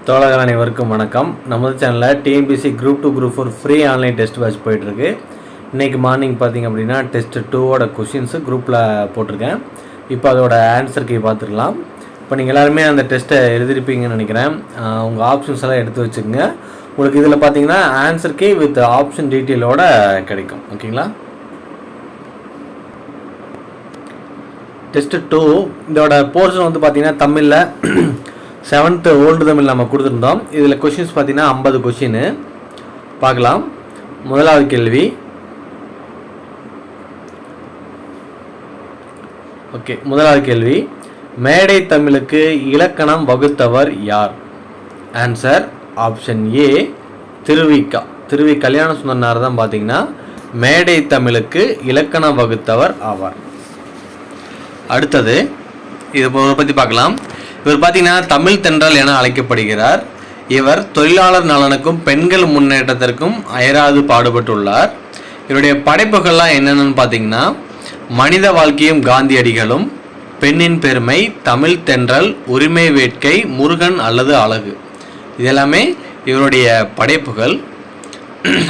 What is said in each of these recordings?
தோழர்கள் அனைவருக்கும் வணக்கம். நமது சேனலில் TNPSC group 2 group 4 free online test batch போயிட்டுருக்கு. இன்றைக்கி மார்னிங் பார்த்திங்க அப்படின்னா டெஸ்ட் 2ஓட கொஷின்ஸு குரூப்பில் போட்டிருக்கேன். இப்போ அதோட ஆன்சர் கீ பார்த்துக்கலாம். இப்போ நீங்கள் எல்லாருமே அந்த டெஸ்ட்டை எழுதிருப்பீங்கன்னு நினைக்கிறேன். உங்கள் ஆப்ஷன்ஸ் எல்லாம் எடுத்து வச்சுக்கோங்க. உங்களுக்கு இதில் பார்த்தீங்கன்னா ஆன்சர் கீ வித் ஆப்ஷன் டீட்டெயிலோட கிடைக்கும். ஓகேங்களா? டெஸ்ட் 2 இதோட போர்ஷன் வந்து பார்த்திங்கன்னா தமிழில் 7th ஓல்டு தமிழ் நம்ம கொடுத்துருந்தோம். இதில் கொஷின்ஸ் பார்த்தீங்கன்னா 50 கொஷின் பார்க்கலாம். முதலாவது கேள்வி. முதலாவது கேள்வி, மேடை தமிழுக்கு இலக்கணம் வகுத்தவர் யார்? Answer option A Thiru Vi Ka. திருவி கல்யாண சுந்தரனார் தான் பார்த்தீங்கன்னா மேடை தமிழுக்கு இலக்கணம் வகுத்தவர் ஆவார். அடுத்தது இதை பற்றி பார்க்கலாம். இவர் பார்த்தீங்கன்னா தமிழ் தென்றல் என அழைக்கப்படுகிறார். இவர் தொழிலாளர் நலனுக்கும் பெண்கள் முன்னேற்றத்திற்கும் அயராது பாடுபட்டுள்ளார். இவருடைய படைப்புகள்லாம் என்னென்னு பார்த்தீங்கன்னா மனித வாழ்க்கையும் காந்தியடிகளும், பெண்ணின் பெருமை, தமிழ் தென்றல், உரிமை வேட்கை, முருகன் அல்லது அழகு, இதெல்லாமே இவருடைய படைப்புகள்.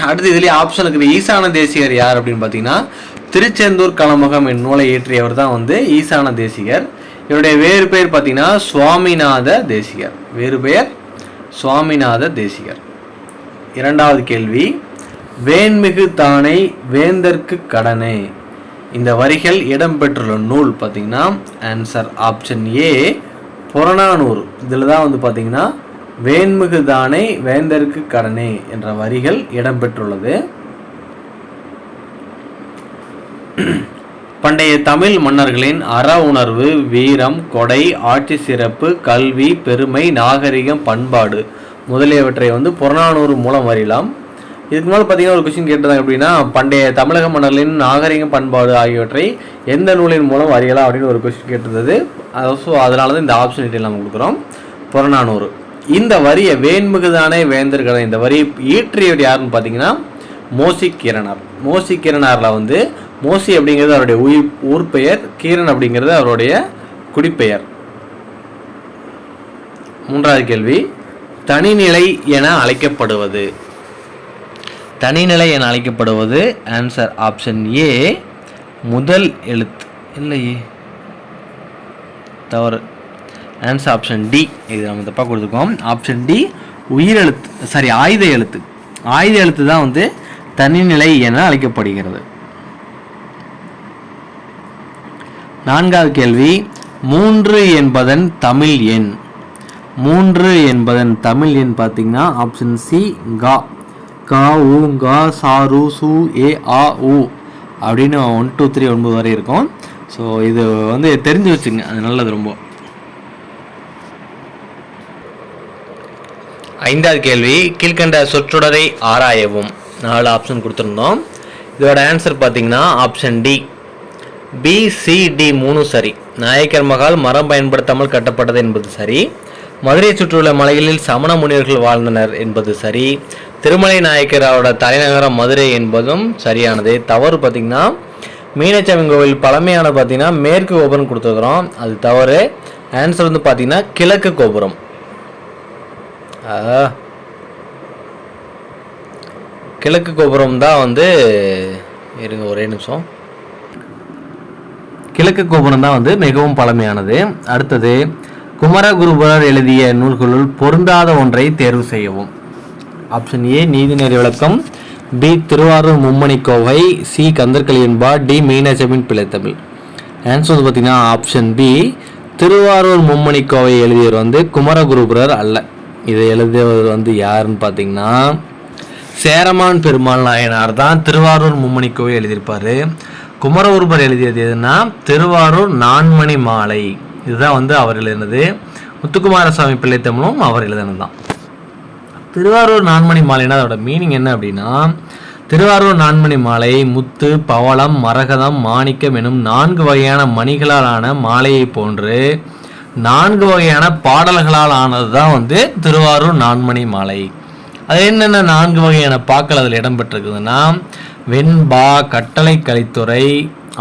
அடுத்து இதுலேயே ஆப்ஷன் இருக்குது. ஈசான தேசிகர் யார் அப்படின்னு பார்த்தீங்கன்னா திருச்செந்தூர் களமுகம் என் நூலை இயற்றியவர் தான் வந்து ஈசான தேசிகர். இவருடைய வேறு பெயர் பார்த்தீங்கன்னா சுவாமிநாத தேசிகர். வேறு பெயர் சுவாமிநாத தேசிகர். இரண்டாவது கேள்வி, வேண்மிகு தானை வேந்தற்கு கடனே, இந்த வரிகள் இடம்பெற்றுள்ள நூல் பார்த்தீங்கன்னா ஆன்சர் ஆப்ஷன் ஏ புறநானூறு. இதில் தான் வந்து பார்த்தீங்கன்னா வேண்மிகு தானை வேந்தற்கு கடனே என்ற வரிகள் இடம்பெற்றுள்ளது. பண்டைய தமிழ் மன்னர்களின் அற உணர்வு, வீரம், கொடை, ஆட்சி சிறப்பு, கல்வி, பெருமை, நாகரிகம், பண்பாடு முதலியவற்றை வந்து புறநானூறு மூலம் வரையலாம். இதுக்கு மேலே பார்த்தீங்கன்னா ஒரு கொஸ்டின் கேட்டதாங்க அப்படின்னா பண்டைய தமிழக மன்னர்களின் நாகரிகம், பண்பாடு ஆகியவற்றை எந்த நூலின் மூலம் வரையலாம் அப்படின்னு ஒரு கொஸ்டின் கேட்டிருந்தது. ஸோ அதனால தான் இந்த ஆப்ஷன் டீட்டெயில் நம்ம கொடுக்குறோம். புறநானூறு. இந்த வரியை வேண்மிகுதானே வேந்தர்களை இந்த வரியை இயற்றியவர் யாருன்னு பார்த்தீங்கன்னா மோசி கீரனார். மோசி கீரனாரில் வந்து மோசி அப்படிங்கிறது அவருடைய ஊர் பெயர், கீரன் அப்படிங்கிறது அவருடைய குடிப்பெயர். மூன்றாவது கேள்வி, தனிநிலை என அழைக்கப்படுவது. தனிநிலை என அழைக்கப்படுவது ஆன்சர் ஆப்ஷன் ஏ முதல் எழுத்து. இல்லையே, தவறு. Answer option D. இது நம்ம தப்பாக கொடுத்துருக்கோம். ஆப்ஷன் டி உயிரெழுத்து, சாரி ஆயுத எழுத்து. ஆயுத எழுத்து தான் வந்து தனிநிலை என அழைக்கப்படுகிறது. நான்காவது கேள்வி, 3 என்பதன் தமிழ் எண். 3 என்பதன் தமிழ் எண் பார்த்தீங்கன்னா ஆப்ஷன் சி கா. கா உ கா சாரு சு ஏ ஆ உ அப்படின்னு 1 2 3 9 வரை இருக்கும். ஸோ இது வந்து தெரிஞ்சு வச்சுங்க, அது நல்லது ரொம்ப. ஐந்தாவது கேள்வி, கீழ்கண்ட சொற்றொடரை ஆராயவும். 4 ஆப்ஷன் கொடுத்துருந்தோம். இதோட ஆன்சர் பார்த்தீங்கன்னா option D B C D 3 சரி. நாயக்கர் மகால் மரம் பயன்படுத்தாமல் கட்டப்பட்டது என்பது சரி. மதுரை சுற்றியுள்ள மலைகளில் சமண முனிவர்கள் வாழ்ந்தனர் என்பது சரி. திருமலை நாயக்கரோட தலைநகரம் மதுரை என்பதும் சரியானது. தவறு பார்த்தீங்கன்னா மீனாட்சி கோவில் பழமையான பார்த்தீங்கன்னா மேற்கு கோபுரம் கொடுத்துருக்குறோம், அது தவறு. ஆன்சர் வந்து பார்த்தீங்கன்னா கிழக்கு கோபுரம். கிழக்கு கோபுரம் தான் வந்து, இருங்க ஒரே நிமிஷம், கிழக்கு கோபுரம் தான் வந்து மிகவும் பழமையானது. அடுத்தது, குமரகுருபரர் எழுதிய நூல்களுள் பொருந்தாத ஒன்றை தேர்வு செய்யவும். ஆப்ஷன் ஏ நீதிநெறி விளக்கம், பி திருவாரூர் மும்மணி கோவை, சி கந்தர்கலியன்பா, டி மீனாட்சியம்மன் பிள்ளைத்தமிழ். ஆன்சர் வந்து பார்த்தீங்கன்னா ஆப்ஷன் பி திருவாரூர் மும்மணி கோவை எழுதியவர் வந்து குமரகுருபரர் அல்ல. இதை எழுதியவர் வந்து யாருன்னு பார்த்தீங்கன்னா சேரமான் பெருமாள் நாயனார் தான் திருவாரூர் மும்மணி கோவை எழுதியிருப்பாரு. குமரகுருபர் எழுதியது எதுனா திருவாரூர் நான்மணி மாலை, இதுதான் வந்து அவர் எழுதினது. முத்துக்குமாரசாமி பிள்ளைத்தமிழும் அவர் எழுதினது தான். திருவாரூர் நான்மணி மாலைன்னா அதோட மீனிங் என்ன அப்படின்னா, திருவாரூர் நான்மணி மாலை முத்து, பவளம், மரகதம், மாணிக்கம் எனும் 4 வகையான மணிகளால் ஆன மாலையை போன்று 4 வகையான பாடல்களால் ஆனது தான் வந்து திருவாரூர் நான்மணி மாலை. அது என்னென்ன 4 வகையான பாக்கள் அதில் இடம்பெற்றிருக்குதுன்னா வெண்பா, கட்டளை கலித்துறை,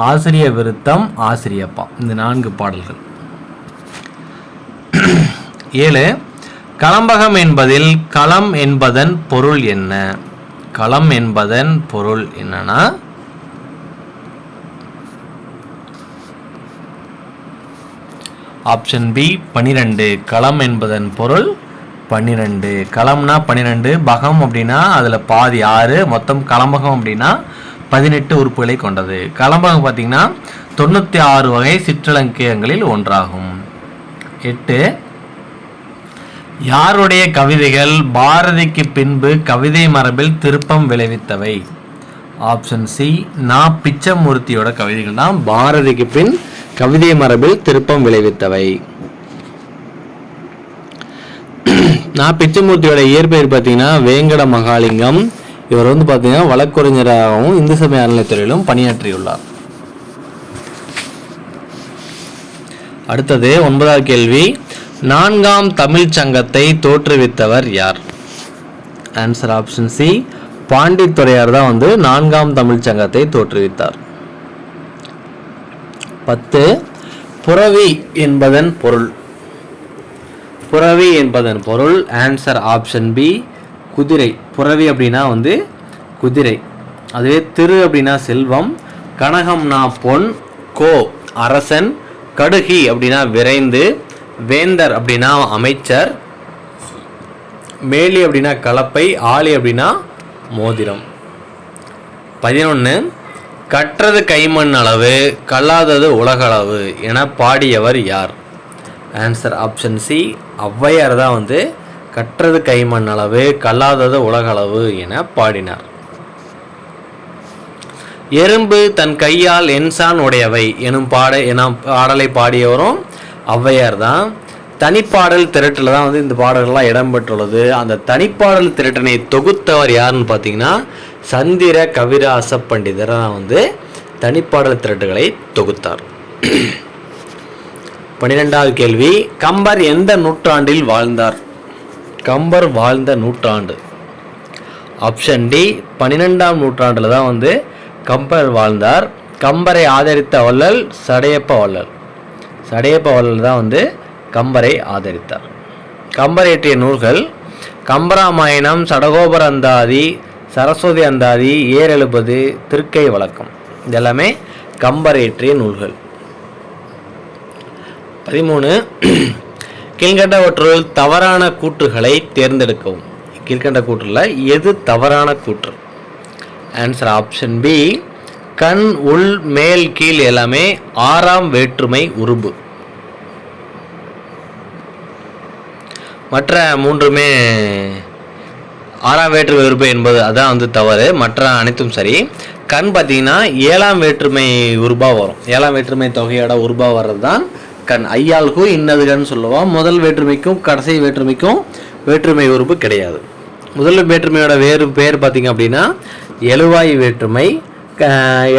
ஆசிரிய விருத்தம், ஆசிரியப்பா, இந்த 4 பாடல்கள். 7 களம்பகம் என்பதில் களம் என்பதன் பொருள் என்ன? களம் என்பதன் பொருள் என்னன்னா ஆப்ஷன் பி 12. களம் என்பதன் பொருள் 12. களம்னா 12, பகம் அப்படின்னா அதில் பாதி 6, மொத்தம் களம்பகம் அப்படின்னா 18 உறுப்புகளை கொண்டது. களம்பகம் பார்த்தீங்கன்னா 96 வகை சிற்றிலக்கியங்களில் ஒன்றாகும். 8. யாருடைய கவிதைகள் பாரதிக்கு பின்பு கவிதை மரபில் திருப்பம் விளைவித்தவை? ஆப்ஷன் சி நா. பிச்சமூர்த்தியோட கவிதைகள் தான் பாரதிக்கு பின் கவிதை மரபில் திருப்பம் விளைவித்தவை. நா. பிச்சமூர்த்தியோட இயற்பெயர் பார்த்தீங்கன்னா வேங்கட மகாலிங்கம். இவர் வந்து பார்த்தீங்கன்னா வழக்கறிஞராகவும் இந்து சமய அறநிலையத்துறையிலும் பணியாற்றியுள்ளார். அடுத்தது 9வது கேள்வி. 4ஆம் தமிழ் சங்கத்தை தோற்றுவித்தவர் யார்? ஆன்சர் ஆப்ஷன் சி பாண்டித்துரையார் தான் வந்து 4ஆம் தமிழ் சங்கத்தை தோற்றுவித்தார். 10. புரவி என்பதன் பொருள். புரவி என்பதன் பொருள் ஆன்சர் ஆப்ஷன் பி குதிரை. புரவி அப்படின்னா வந்து குதிரை. அதுவே திரு அப்படின்னா செல்வம், கனகம்னா பொன், கோ அரசன், கடுகி அப்படின்னா விரைந்து, வேந்தர் அப்படின்னா அமைச்சர், மேலி அப்படின்னா கலப்பை, ஆளி அப்படின்னா மோதிரம். 11. கற்றது கைமண் அளவு கல்லாதது உலகளவு என பாடியவர் யார்? ஆன்சர் ஆப்ஷன் சி ஔவையார் தான் வந்து கற்றது கைமண் அளவு கல்லாதது உலகளவு என பாடினார். எறும்பு தன் கையால் என்சான் உடையவை எனும் பாடலை பாடியவரும் ஔவையார் தான். தனிப்பாடல் திரட்டில் தான் வந்து இந்த பாடல்கள்லாம் இடம்பெற்றுள்ளது. அந்த தனிப்பாடல் திரட்டினை தொகுத்தவர் யாருன்னு பார்த்தீங்கன்னா சந்திர கவிராச பண்டிதர் தான் வந்து தனிப்பாடல் திரட்டுகளை தொகுத்தார். 12வது கேள்வி. கம்பர் எந்த நூற்றாண்டில் வாழ்ந்தார்? கம்பர் வாழ்ந்த நூற்றாண்டு. ஆப்ஷன் டி 12ஆம் நூற்றாண்டில் தான் வந்து கம்பர் வாழ்ந்தார். கம்பரை ஆதரித்த வள்ளல் சடையப்ப வள்ளல். சடையப்ப வள்ளல் தான் வந்து கம்பரை ஆதரித்தார். கம்பர் இயற்றிய நூல்கள் கம்பராமாயணம், சடகோபர அந்தாதி, சரஸ்வதி அந்தாதி, ஏர்70, திருக்கை வழக்கம். இதெல்லாமே கம்பர் இயற்றிய நூல்கள். 13. கீழ்கண்டவற்றுள் தவறான கூற்றுகளை தேர்ந்தெடுக்கவும். கீழ்கண்ட கூற்றுல எது தவறான கூற்று? ஆன்சர் ஆப்ஷன் பி கண், உள், மேல், கீழ் எல்லாமே 6ஆம் வேற்றுமை உருபு. மற்ற மூன்றுமே 6ஆம் வேற்றுமை உறுப்பு என்பது அதான் வந்து தவறு. மற்ற அனைத்தும் சரி. கண் பார்த்தீங்கன்னா 7ஆம் வேற்றுமை உருபா வரும். 7ஆம் வேற்றுமை தொகையோட உருபா வர்றது தான் கண். ஐயாளுக்கும் இன்னதுகன்னு சொல்லுவோம். முதல் வேற்றுமைக்கும் கடைசி வேற்றுமைக்கும் வேற்றுமை உறுப்பு கிடையாது. முதல் வேற்றுமையோட வேறு பேர் பார்த்தீங்க அப்படின்னா எழுவாய் வேற்றுமை.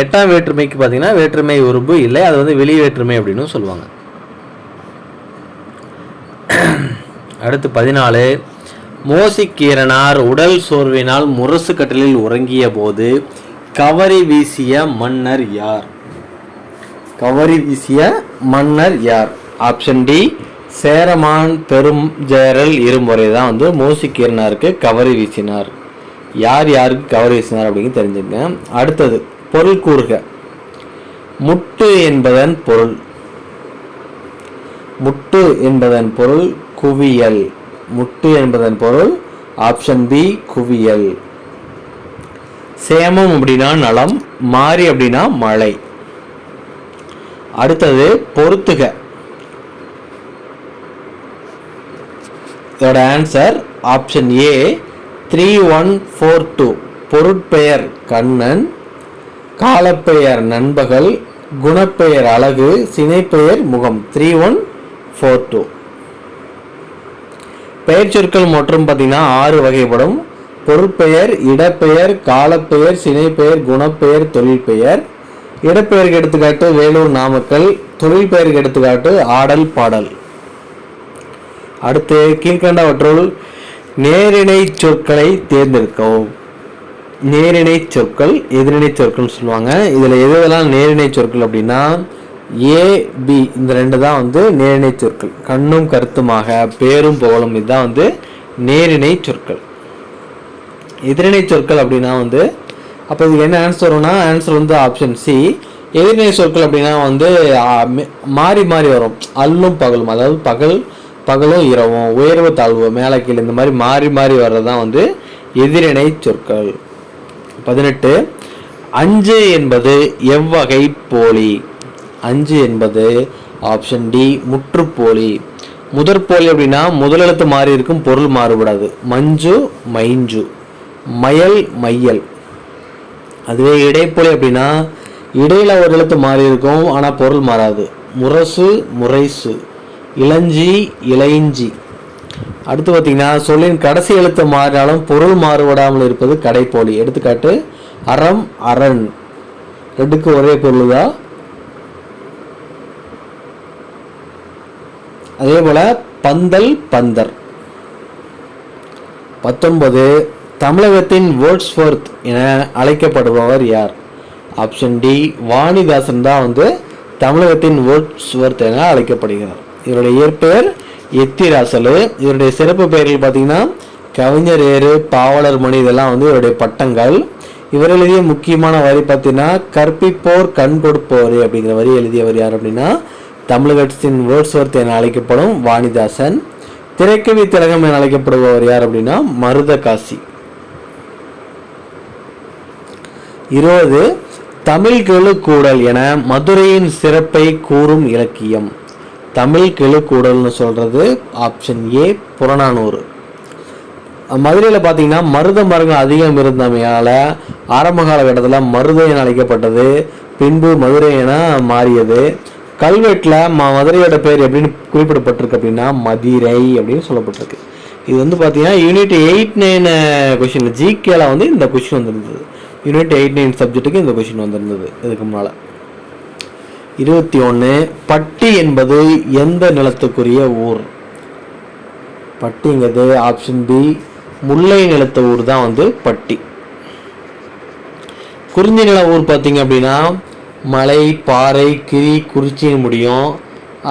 8ஆம் வேற்றுமைக்கு பார்த்தீங்கன்னா வேற்றுமை உறுப்பு இல்லை, அது வந்து வெளி வேற்றுமை அப்படின்னு சொல்லுவாங்க. அடுத்து 14. மோசிக்கீரனார் உடல் சோர்வினால் முரசு கட்டிலில் உறங்கிய போது கவரி வீசிய மன்னர் யார்? கவரி வீசிய மன்னர் யார்? ஆப்ஷன் டி சேரமான் பெரும் ஜெயரல் இருமுறை தான் வந்து மோசிக்கீரனாருக்கு கவரி வீசினார். யார் யாருக்கு கவரி வீசினார் அப்படின்னு தெரிஞ்சுங்க. அடுத்தது பொருள் கூறுக. முட்டு என்பதன் பொருள். முட்டு என்பதன் பொருள் குவியல். முட்டு என்பதன் பொருள் ஆப்ஷன் பி குவியல். சேமம் அப்படின்னா நலம், மாறி அப்படின்னா மழை. அடுத்தது பொறுத்துக. இதோட ஆன்சர் ஆப்ஷன் ஏ 3142. பொருட்பெயர் கண்ணன், காலப்பெயர் நண்பகல், குணப்பெயர் அழகு, சினைப்பெயர் முகம். 3142. பெயர் சொற்கள் மற்றும் பார்த்தீங்கன்னா 6 வகைப்படும். பொருட்பெயர், இடப்பெயர், காலப்பெயர், சினைப்பெயர், குணப்பெயர், தொழில் பெயர். இடப்பெயருக்கு எடுத்துக்காட்டு வேலூர், நாமக்கல். தொழில் பெயருக்கு எடுத்துக்காட்டு ஆடல், பாடல். அடுத்து கீழ்கண்டவற்றுள் நேரிணை சொற்களை தேர்ந்தெடுக்கவும். நேரிணை சொற்கள், எதிரிணை சொற்கள் சொல்லுவாங்க. இதில் எதெல்லாம் நேரிணை சொற்கள் அப்படின்னா ஏ பி இந்த ரெண்டு தான் வந்து நேரிணை சொற்கள். கண்ணும் கருத்துமாக, பேரும் புகழும் இதுதான் வந்து நேரிணை சொற்கள். எதிரிணை சொற்கள் அப்படின்னா வந்து அப்போ இதுக்கு என்ன ஆன்சர் வரும்னா ஆன்சர் வந்து ஆப்ஷன் சி. எதிரிணை சொற்கள் அப்படின்னா வந்து மாறி மாறி வரும். அல்லும் பகலும், அதாவது பகலும் இரவும், உயர்வு தாழ்வு, மேலே கீழே இந்த மாதிரி மாறி மாறி வர்றது தான் வந்து எதிரிணை சொற்கள். 18 அஞ்சு என்பது எவ்வகை போலி? அஞ்சு என்பது ஆப்ஷன் டி முற்றுப்போலி. முதற்போலி அப்படின்னா முதலெழுத்து மாறி இருக்கும், பொருள் மாறுபடாது. மஞ்சு மைஞ்சு, மயல் மையல். அதுவே இடைப்போலி அப்படின்னா இடையில ஒரு எழுத்து மாறி இருக்கும் ஆனால் பொருள் மாறாது. முரசு முரைசு, இளஞ்சி இளைஞ்சி. அடுத்து பார்த்தீங்கன்னா சொல்லின் கடைசி எழுத்து மாறினாலும் பொருள் மாறுபடாமல் இருப்பது கடைப்போலி. எடுத்துக்காட்டு அறம் அரண், ரெண்டுக்கு ஒரே பொருள் தான். அதே போல பந்தல் பந்தர். 19 தமிழகத்தின் வேர்ட்ஸ்வொர்த் என அழைக்கப்படுபவர் யார்? ஆப்ஷன் டி வாணிதாசன் தான் வந்து தமிழகத்தின் வேர்ட்ஸ்வொர்த் என அழைக்கப்படுகிறார். இவருடைய இயற்பெயர் எத்திராசலு. இவருடைய சிறப்பு பெயர்கள் பார்த்தீங்கன்னா கவிஞர் ஏறு, பாவலர் மணி, இதெல்லாம் வந்து இவருடைய பட்டங்கள். இவர் எழுதிய முக்கியமான வரி பார்த்தீங்கன்னா கற்பிப்போர் கண் கொடுப்போர் அப்படிங்கிற வரி எழுதியவர் யார் அப்படின்னா தமிழகத்தின் வேர்ட்ஸ்வொர்த் என அழைக்கப்படும் வாணிதாசன். திரைக்கவி திலகம் என அழைக்கப்படுபவர் யார் அப்படின்னா மருதகாசி. 20 தமிழ் கெழுக்கூடல் என மதுரையின் சிறப்பை கூறும் இலக்கியம். தமிழ் கெழுக்கூடல்னு சொல்றது ஆப்ஷன் ஏ புறநானூறு. மதுரையில் பார்த்தீங்கன்னா மருத மரங்கள் அதிகம் இருந்தமையால ஆரம்ப காலகட்டத்தில் மருதை என அழைக்கப்பட்டது. பின்பு மதுரை என மாறியது. கல்வெட்டில் மதுரையோட பேர் எப்படின்னு குறிப்பிடப்பட்டிருக்கு அப்படின்னா மதிரை அப்படின்னு சொல்லப்பட்டிருக்கு. இது வந்து பார்த்தீங்கன்னா யூனிட் 8-9 கொஸ்டின் ஜிகேல வந்து இந்த கொஸ்டின் வந்துருந்தது. யூனிட் 8-9 சப்ஜெக்ட்டுக்கு இந்த கொஸ்டின் வந்திருந்தது இதுக்கு முன்னால். 21 பட்டி என்பது எந்த நிலத்துக்குரிய ஊர்? பட்டிங்கிறது ஆப்ஷன் பி முல்லை நிலத்த ஊர் தான் வந்து பட்டி. குறிஞ்சி நில ஊர் பார்த்தீங்க அப்படின்னா மலை, பாறை, கிரி, குறிச்சின்னு முடியும்.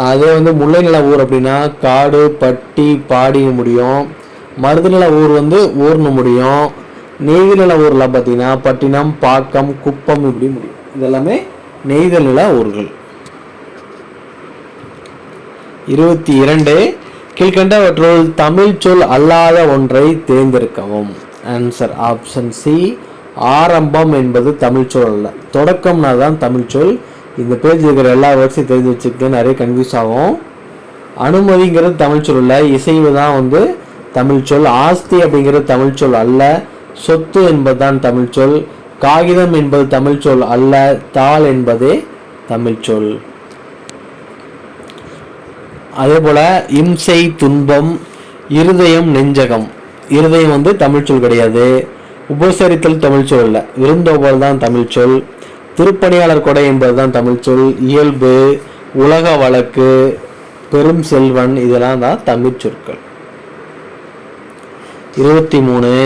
அதே வந்து முல்லை நில ஊர் அப்படின்னா காடு, பட்டி, பாடின்னு முடியும். மருது நில ஊர் வந்து ஊர்னு முடியும். நெய்தல் நில ஊர்லாம் பார்த்தீங்கன்னா பட்டினம், பாக்கம், குப்பம் இப்படி முடியும். இதெல்லாமே நெய்தல் நில ஊர்கள். 22 கீழ்கண்டவற்றுள் தமிழ் சொல் அல்லாத ஒன்றை தேர்ந்தெடுக்கவும். ஆன்சர் ஆப்ஷன் சி ஆரம்பம் என்பது தமிழ் சொல் அல்ல, தொடக்கம்னா தான் தமிழ் சொல். இந்த பேஜ் இருக்கிற எல்லா வேர்ட்ஸையும் தெரிஞ்சு வச்சுக்கிட்டு நிறைய கன்ஃபியூஸ் ஆகும். அனுமதிங்கிறது தமிழ் சொல் இல்லை, இசைவு தான் வந்து தமிழ் சொல். ஆஸ்தி அப்படிங்கிறது தமிழ் சொல் அல்ல, சொத்து என்பதுதான் தமிழ் சொல். காகிதம் என்பது தமிழ் சொல் அல்ல, தாள் என்பதே தமிழ் சொல். அதே போல இம்சை, துன்பம், இருதயம், நெஞ்சகம். இருதயம் வந்து தமிழ் சொல் கிடையாது. உபசரித்தல் தமிழ் சொல் இல்லை, விருந்தோம்பல் தான் தமிழ் சொல். திருப்பணியாளர் கொடை என்பதுதான் தமிழ் சொல். இயல்பு, உலக வழக்கு, பெரும் செல்வன் இதெல்லாம் தான் தமிழ் சொற்கள். 23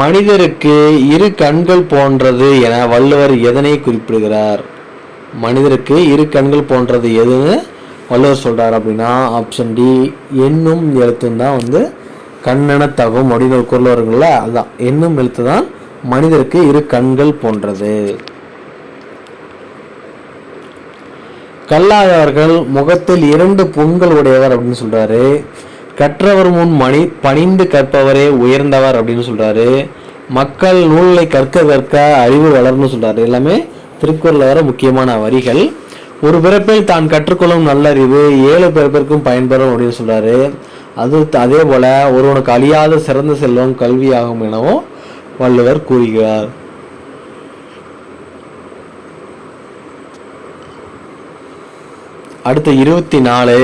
மனிதருக்கு இரு கண்கள் போன்றது என வள்ளுவர் எதனை குறிப்பிடுகிறார்? மனிதருக்கு இரு கண்கள் போன்றது எதுன்னு வள்ளுவர் சொல்றார் அப்படின்னா ஆப்ஷன் டி எண்ணும் எழுத்தும் தான் வந்து கண்ணென தகும் அப்படின்னு ஒரு குரல் வருங்கள்ல, அதுதான் எண்ணும் எழுத்து தான் மனிதருக்கு இரு கண்கள் போன்றது. கல்லாதவர்கள் முகத்தில் 2 புண்கள் உடையவர் அப்படின்னு சொல்றாரு. கற்றவர் முன் பணிந்து கற்பவரே உயர்ந்தவர் அப்படின்னு சொல்றாரு. மக்கள் நூலை கற்க கற்க அறிவு வளர்ன்னு சொல்றாரு. எல்லாமே திருக்குறள் வர முக்கியமான வரிகள். ஒரு பிறப்பில் தான் கற்றுக்கொள்ளும் நல்லறிவு 7 பிறப்பிற்கும் பயன்பெறும் அப்படின்னு சொல்றாரு. அதே போல ஒருவனுக்கு அழியாத சிறந்த செல்வம் கல்வியாகும் எனவும் வள்ளுவர் கூறுகிறார். அடுத்த 24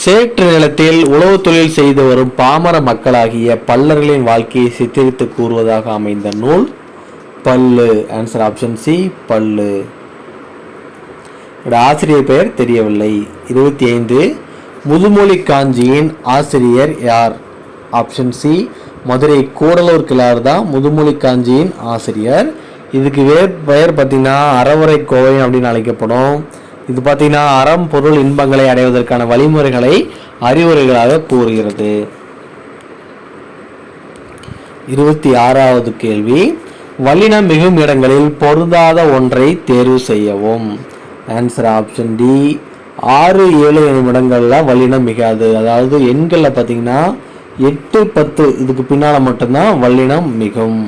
சேற்று நிலத்தில் உழவு தொழில் செய்து வரும் பாமர மக்களாகிய பல்லர்களின் வாழ்க்கையை சித்தரித்து கூறுவதாக அமைந்த நூல் பல்லு. ஆன்சர் ஆப்ஷன் சி பல்லு. ஆசிரியர் பெயர் தெரியவில்லை. 25 முதுமொழி காஞ்சியின் ஆசிரியர் யார்? ஆப்ஷன் சி மதுரை கூடலூர் கிழார் தான் முதுமொழி காஞ்சியின் ஆசிரியர். இதுக்கு பெயர் பார்த்தீங்கன்னா அறவுரை கோவை அப்படின்னு அழைக்கப்படும். இது பார்த்தீங்கன்னா அறம் பொருள் இன்பங்களை அடைவதற்கான வழிமுறைகளை அறிவுரைகளாக கூறுகிறது. 26வது கேள்வி, வல்லினம் மிகும் இடங்களில் பொருந்தாத ஒன்றை தேர்வு செய்யவும். ஆன்சர் ஆப்ஷன் டி 6, 7 எனும் இடங்கள்ல வல்லினம் மிகாது. அதாவது எண்களில் பார்த்தீங்கன்னா 8, 10 இதுக்கு பின்னால் மட்டும்தான் வல்லினம் மிகும்.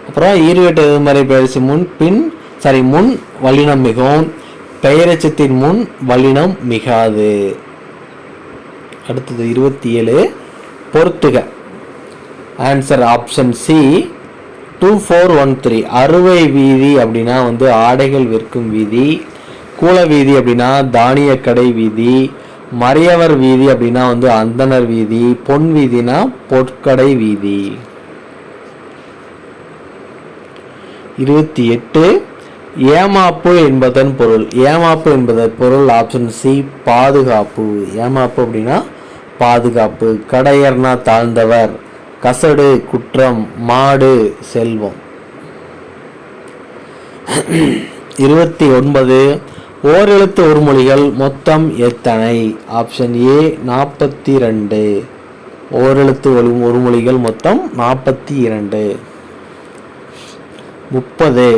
அப்புறம் ஈர்வேட்டு எதிர்மறை பெயர்ச்சி முன் வல்லினம் மிகும், பெயரெச்சத்தின் முன் வல்லினம் மிகாது. அடுத்தது 27 பொறுத்துக. Answer option C 2413. அறுவை வீதி அப்படின்னா ஆடைகள் விற்கும் வீதி, கூல வீதி அப்படின்னா தானிய கடை வீதி, மறையவர் வீதி அப்படின்னா அந்தனர் வீதி, பொன் வீதினா பொற்கடை வீதி. 28 ஏமாப்பு என்பதன் பொருள். ஏமாப்பு என்பதன் பொருள் ஆப்ஷன் சி பாதுகாப்பு. ஏமாப்பு அப்படின்னா பாதுகாப்பு. கடையர்னா தாழ்ந்தவர், கசடு குற்றம், மாடு செல்வம். 29 ஓரெழுத்து ஒரு மொழிகள் மொத்தம் எத்தனை? Option A 42. ஓரெழுத்து ஒரு மொழிகள் மொத்தம் 42. 30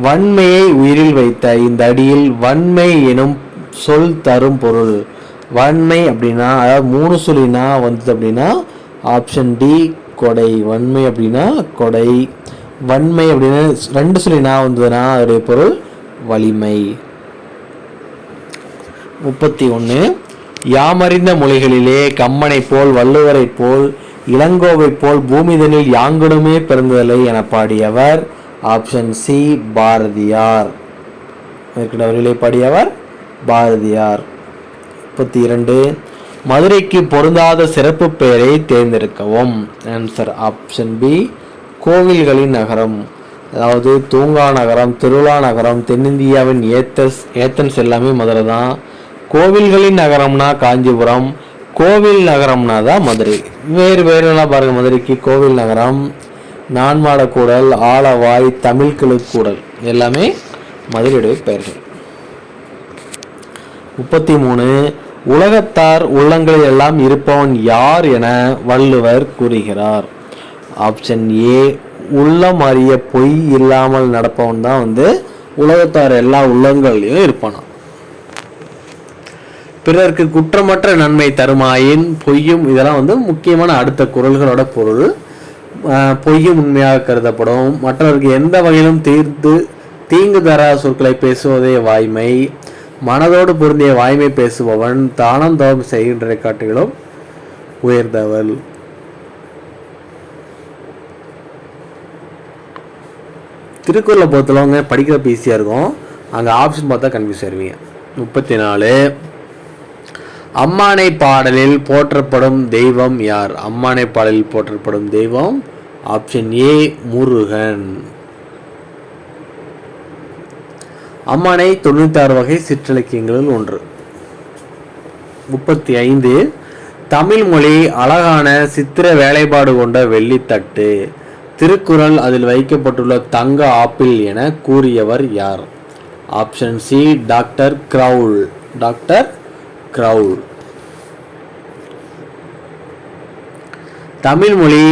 வன்மையை உயிரில் வைத்த. இந்த அடியில் வன்மை எனும் சொல் தரும் பொருள். வன்மை அப்படின்னா அதாவது 3 சொல்லினா அப்படின்னா ஆப்ஷன் டி கொடை. வன்மை அப்படின்னா கொடை. வன்மை அப்படின்னா 2 சொல்லினா அதோடைய பொருள் வலிமை. 31 யாமறிந்த மொழிகளிலே கம்மனை போல் வள்ளுவரை போல் இளங்கோவை போல் பூமிதனில் யாங்குடுமே பிறந்ததில்லை என பாடியவர். Option C Bharathiyar. வரிகளை பாடியவர் பாரதியார். 32 மதுரைக்கு பொருந்தாத சிறப்பு பெயரை தேர்ந்தெடுக்கவும். ஆன்சர் ஆப்ஷன் பி கோவில்களின் நகரம். அதாவது தூங்கா நகரம், திருவிழா நகரம், தென்னிந்தியாவின் ஏத்தன்ஸ் எல்லாமே மதுரை தான். கோவில்களின் நகரம்னா காஞ்சிபுரம், கோவில் நகரம்னா தான் மதுரை. வேறுலாம் பாருங்க. மதுரைக்கு கோவில் நகரம், நான்மாட கூடல், ஆலவாய், தமிழ் கிழக்கூடல் எல்லாமே மதுரையுடைய பெயர்கள். 33 உலகத்தார் உள்ளங்களில் எல்லாம் இருப்பவன் யார் என வள்ளுவர் கூறுகிறார். ஆப்ஷன் ஏ உள்ளம் அறிய பொய் இல்லாமல் நடப்பவன் தான் உலகத்தார் எல்லா உள்ளங்களிலும் இருப்பானா. பிறருக்கு குற்றமற்ற நன்மை தருமாயின் பொய்யும். இதெல்லாம் முக்கியமான அடுத்த குறள்களோட பொருள். பொய்யும் உண்மையாக கருதப்படும். மற்றவருக்கு எந்த வகையிலும் தீங்கு தர சொற்களை பேசுவதே வாய்மை. மனதோடு பொருந்திய வாய்மை பேசுபவன் தானம் தவம் செய்கின்ற காட்டிலும் உயர்ந்தவள். திருக்குறளை பொறுத்தவங்க படிக்கிறப்ப ஈஸியாக இருக்கும். அங்கே ஆப்ஷன் பார்த்தா கன்ஃபியூஸ் ஆயிருவீங்க. 34 அம்மானை பாடலில் போற்றப்படும் தெய்வம் யார்? அம்மானை பாடலில் போற்றப்படும் தெய்வம் ஆப்ஷன் ஏ முருகன். அம்மானை 96 வகை சிற்றிலக்கியங்களில் ஒன்று. 35 தமிழ் மொழி அழகான சித்திர வேலைப்பாடு கொண்ட வெள்ளித்தட்டு. திருக்குறள் அதில் வைக்கப்பட்டுள்ள தங்க ஆப்பிள் என கூறியவர் யார்? Option C doctor Graul. Doctor Graul. Tamil மொழி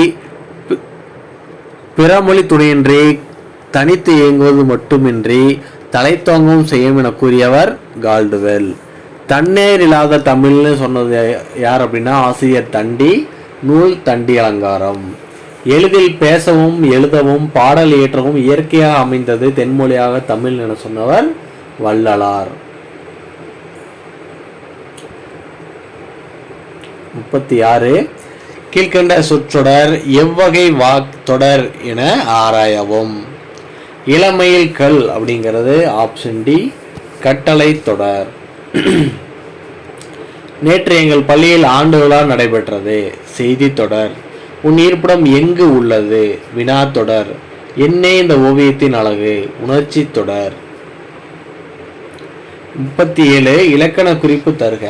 பிறமொழி துணையின்றி தனித்து இயங்குவது மட்டுமின்றி தலைத்தோங்கவும் செய்யும் என கூறியவர் கால்டுவெல். தன்னேர் இல்லாத தமிழ்னு சொன்னது யார் அப்படின்னா ஆசிரியர் தண்டி. நூல் தண்டி அலங்காரம். எளிதில் பேசவும் எழுதவும் பாடல் இயற்றவும் இயற்கையாக அமைந்தது தென்மொழியாக தமிழ் என சொன்னவர் வள்ளலார். 36 கீழ்கண்ட சொற்றொடர் எவ்வகை வாக்தொடர் என ஆராயவும். இளமையில் கல் அப்படிங்கிறது ஆப்ஷன் டி கட்டளை தொடர். நேற்று எங்கள் பள்ளியில் ஆண்டு விழா நடைபெற்றது. செய்தி தொடர். உன் இருப்பிடம் எங்கு உள்ளது? வினா தொடர். என்னே இந்த ஓவியத்தின் அழகு? உணர்ச்சி தொடர். 37 இலக்கண குறிப்பு தருக.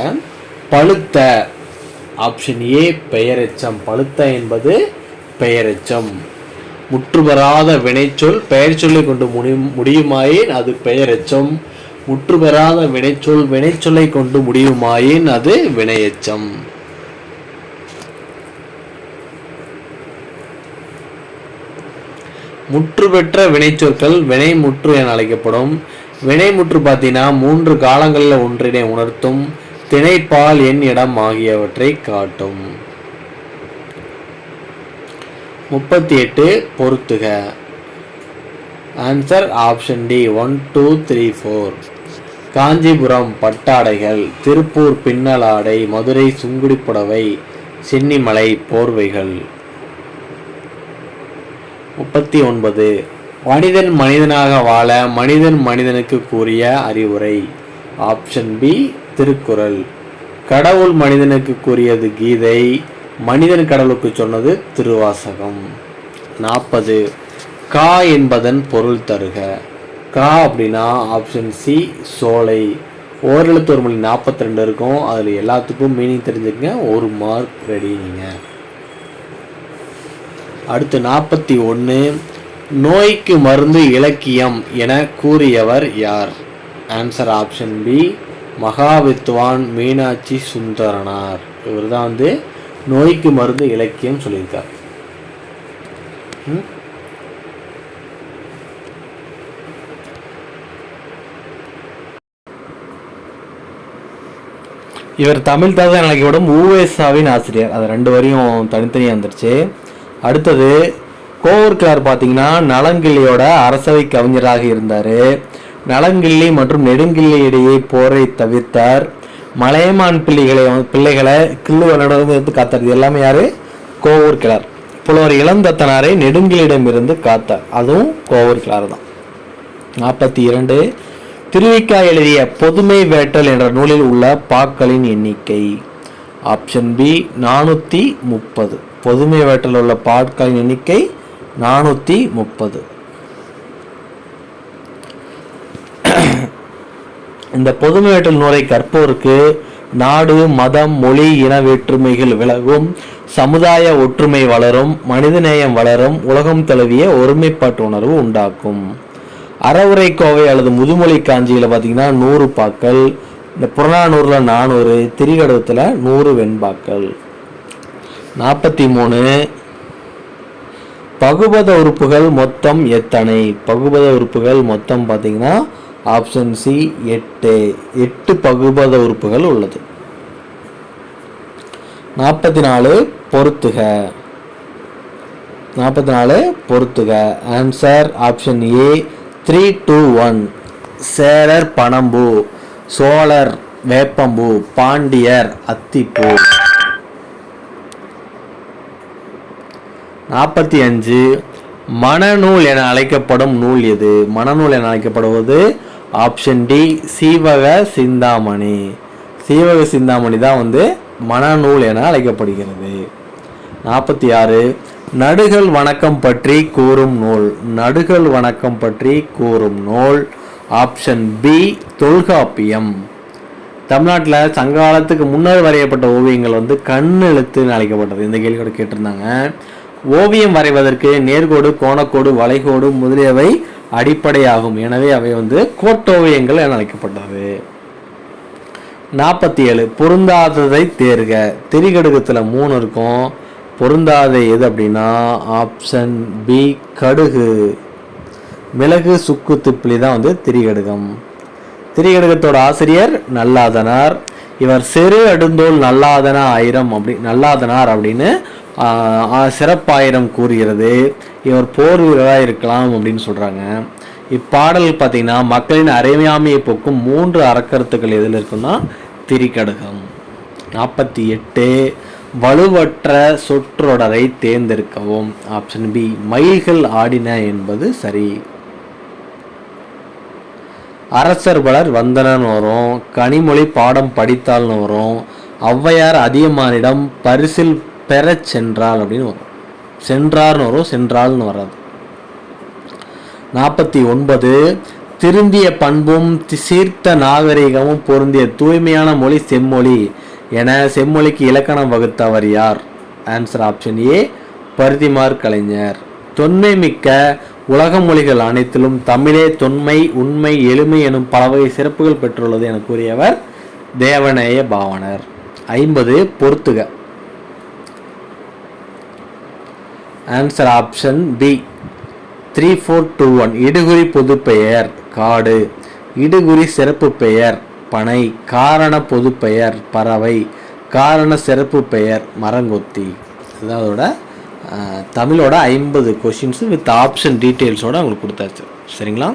பழுத்த ஆப்ஷன் ஏ பெயரெச்சம். பழுத்த என்பது பெயரெச்சம். முற்றுபெறாத வினைச்சொல் பெயர் சொல்லை கொண்டு முடியுமாயின் அது பெயரெச்சம். முற்றுபெறாத வினைச்சொல் வினைச்சொல்லை கொண்டு முடியுமாயின் அது வினையெச்சம். முற்று பெற்ற வினைச்சொற்கள் வினைமுற்று என அழைக்கப்படும். வினைமுற்று பார்த்தீங்கன்னா 3 காலங்களில் ஒன்றினை உணர்த்தும், திணைப்பால் எண் இடம் ஆகியவற்றை காட்டும். 38 பொறுத்துக. Answer option D 1 2 3 4. காஞ்சிபுரம் பட்டாடைகள், திருப்பூர் பின்னலாடை, மதுரை சுங்குடி புடவை, சென்னிமலை போர்வைகள். 39 மனிதன் மனிதனாக வாழ மனிதன் மனிதனுக்கு கூறிய அறிவுரை. Option B Thirukkural. கடவுள் மனிதனுக்கு கூறியது கீதை, மனிதன் கடவுளுக்கு சொன்னது திருவாசகம். 40 கா என்பதன் பொருள் தருக. கா அப்படின்னா ஆப்ஷன் சி சோலை. ஓரெழுத்து ஒரு மொழி 42 இருக்கும். அதில் எல்லாத்துக்கும் மீனிங் தெரிஞ்சுக்கங்க. 1 மார்க் ரெடி நீங்கள். அடுத்து 41 நோய்க்கு மருந்து இலக்கியம் என கூறியவர் யார்? ஆன்சர் ஆப்ஷன் பி மகாவித்வான் மீனாட்சி சுந்தரனார். இவர் தான் வந்து நோய்க்கு மருந்து இலக்கியம் சொல்லியிருக்கார். இவர் தமிழ் தாசன் இலக்கியம் ஊவேசாவின் ஆசிரியர். அது 2 வரையும் தனித்தனியாக வந்துருச்சு. அடுத்தது கோவூர்கிழார் பார்த்தீங்கன்னா நலங்கிள்ளியோட அரசவை கவிஞராக இருந்தார். நலங்கிள்ளி மற்றும் நெடுங்கிள்ளி இடையே போரை தவிர்த்தார். மலையமான் பிள்ளைகளை கிள்ளுவனிடமிருந்து காத்தார். இது எல்லாமே யாரு? கோவூர்கிழார். புலவர் இளந்தத்தனாரை நெடுங்கிலிடமிருந்து காத்தார். அதுவும் கோவூர்கிழார் தான். 42 திருவிக்கா எழுதிய பொதுமை வேட்டல் என்ற நூலில் உள்ள பாக்களின் எண்ணிக்கை. Option B 430. பொதுமை வேட்டல் உள்ள பாக்களின் எண்ணிக்கை 430. இந்த பொதுமை வேட்டல் நூலை கற்போருக்கு நாடு மதம் மொழி இன வேற்றுமைகள் விலகும், சமுதாய ஒற்றுமை வளரும், மனிதநேயம் வளரும், உலகம் தழுவிய ஒருமைப்பாட்டு உணர்வு உண்டாக்கும். அறவுரை கோவை அல்லது முதுமொழி காஞ்சியில் பார்த்தீங்கன்னா 100 பாக்கள், இந்த புறநானூரில் 400, திரிகடுகத்தில் 100 வெண்பாக்கள். 43 பகுபத உறுப்புகள் மொத்தம் எத்தனை? பகுபத உறுப்புகள் மொத்தம் பார்த்தீங்கன்னா ஆப்ஷன் சி 8 பகுபத உறுப்புகள் உள்ளது. 44 பொறுத்துக. 44 பொறுத்துக. Answer option A 3 2 1. சேரர் பனம்பூ, சோழர் வேப்பம்பூ, பாண்டியர் அத்திப்பூ. 45 மணநூல் என அழைக்கப்படும் நூல் எது? மணநூல் என அழைக்கப்படுவது ஆப்ஷன் டி சீவக சிந்தாமணி. சீவக சிந்தாமணி தான் வந்து மணநூல் என அழைக்கப்படுகிறது. 46 நடுகள் வணக்கம் பற்றி கூறும் நூல். நடுகள் வணக்கம் பற்றி கூறும் நூல் ஆப்ஷன் பி தொல்காப்பியம். தமிழ்நாட்டில் சங்ககாலத்துக்கு முன்னர் வரையப்பட்ட ஓவியங்கள் வந்து கண்ணெழுத்துன்னு அழைக்கப்பட்டது. இந்த கேள்வி கூட கேட்டிருந்தாங்க. ஓவியம் வரைவதற்கு நேர்கோடு, கோணக்கோடு, வளைகோடு முதலியவை அடிப்படையாகும். எனவே அவை வந்து கோட்டோவியங்கள் என அழைக்கப்பட்டது. 47 பொருந்தாததை தேர்க. திரிகடுகத்தில் 3 இருக்கும். பொருந்தாத எது அப்படின்னா ஆப்ஷன் பி கடுகு. மிளகு சுக்கு திப்பிலி தான் வந்து திரிகடுகம். திரிகடுகத்தோட ஆசிரியர் நல்லாதனார். இவர் செரு அடுந்தோல் நல்லாதன ஆயிரம் நல்லாதனார் அப்படின்னு சிறப்பாயிரம் கூறுகிறது. இவர் போர் வீரராக இருக்கலாம் அப்படின்னு சொல்கிறாங்க. இப்பாடல் பார்த்தீங்கன்னா மக்களின் அறியாமையை போக்கும் 3 அறக்கருத்துக்கள் எதில் இருக்குன்னா திரிகடுகம். 48 வலுவற்ற சொற்றொடரை தேர்ந்தெடுக்கவும். ஆப்ஷன் பி மயில்கள் ஆடின என்பது சரி. அரசர் பலர் வந்தனன்னு வரும். கனிமொழி பாடம் படித்தால்னு வரும். ஔவையார் அதியமானிடம் பரிசில் பெறச் சென்றால் அப்படின்னு வரும். சென்றார்னு வரும், சென்றால்னு வராது. 49 திருந்திய பண்பும் சீர்த்த நாகரிகமும் பொருந்திய தூய்மையான மொழி செம்மொழி என செம்மொழிக்கு இலக்கணம் வகுத்தவர் யார்? ஆன்சர் ஆப்ஷன் ஏ பரிதிமார் கலைஞர். தொன்மை மிக்க உலக மொழிகள் அனைத்திலும் தமிழே தொன்மை, உண்மை, எளிமை எனும் பலவகை சிறப்புகள் பெற்றுள்ளது என கூறியவர் தேவநேய பாவாணர். 50 பொறுத்துக. Answer option B 3421. இடுகுறி பொதுப்பெயர் காடு, இடுகுறி சிறப்பு பெயர் பனை, காரண பொதுப்பெயர் பறவை, காரண சிறப்பு பெயர் மரங்கொத்தி. இதுதான் அதோட தமிழோட 50 கொஷின்ஸு வித் ஆப்ஷன் டீட்டெயில்ஸோடு உங்களுக்கு கொடுத்தாச்சு. சரிங்களா?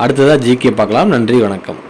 அடுத்ததாக ஜிகே பார்க்கலாம். நன்றி, வணக்கம்.